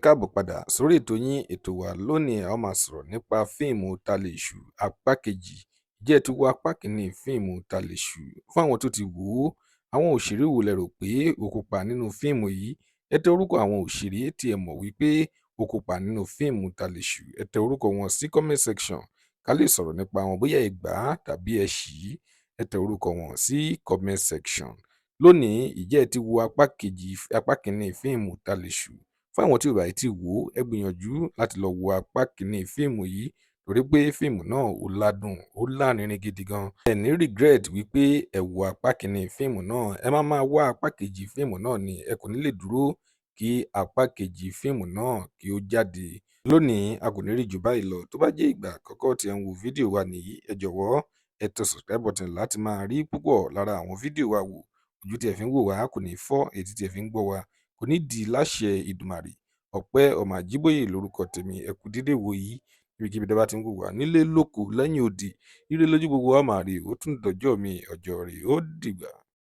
káàbọ̀ padà sórí ètò yín ètò wa lónìí a ó máa sọ̀rọ̀ nípa fíìmù Tálèṣù apá kejì. Ǹjẹ́ ẹ ti wo apá kìíní fíìmù Tálèṣù? Fún àwọn tó ti wò ó, àwọn òṣèré wo lẹ rò pé ó kópa nínú fíìmù yìí? Ẹ tẹ orúkọ àwọn òṣèré tí ẹ mọ̀ wípé ó kópa nínú fíìmù Tálèṣù. Ẹ tẹ orúkọ wọn sí comment section ká lè sọ̀rọ̀ nípa wọn bóyá ẹ gbà á tàbí ẹ ṣì í. Ẹ tẹ orúkọ wọn sí comment section. Lónìí, ǹjẹ́ ẹ ti wo apá kìíní fíìmù Tálèṣù? Fún àwọn tí ò bá tí wò ó, ẹ gbìyànjú láti lọ wo apá kìíní fíìmù yìí torí pé fíìmù náà ó ládùn, ó lárinrin gidi gan. Ẹ ní regret wípé ẹ wo apá kìíní fíìmù náà, ẹ máa wá apá kejì fíìmù náà ni ẹ kò ní lè dúró kí apá kejì fíìmù náà kí ó jáde. Lónìí, a kò ní rí jù báyìí lọ. Tó bá jẹ́ ìgbà àkọ́kọ́ tí ẹ ń wo fídíò wa nìyí, ẹ jọ̀wọ́ ẹ tẹ subscribe button láti máa rí púpọ̀ lára àwọn fídíò wa wò. Ojú tí ẹ fi ń wò wá kò ní fọ́, etí tí ẹ fi ń gbọ́ wa kò ní di láṣẹ Ìdùmarè. Ọpẹ́ Ọmọ Àjíbóyè lórúkọ tèmi. Ẹ kú dédé wò yìí níbikíbi tẹ́ bá ti ń wò wá nílé lóko lẹ́yìn odi. Ire lójú gbogbo wa máa rí, ó tún dọjọ́ mi ọjọ́ rẹ̀ ó dìgbà.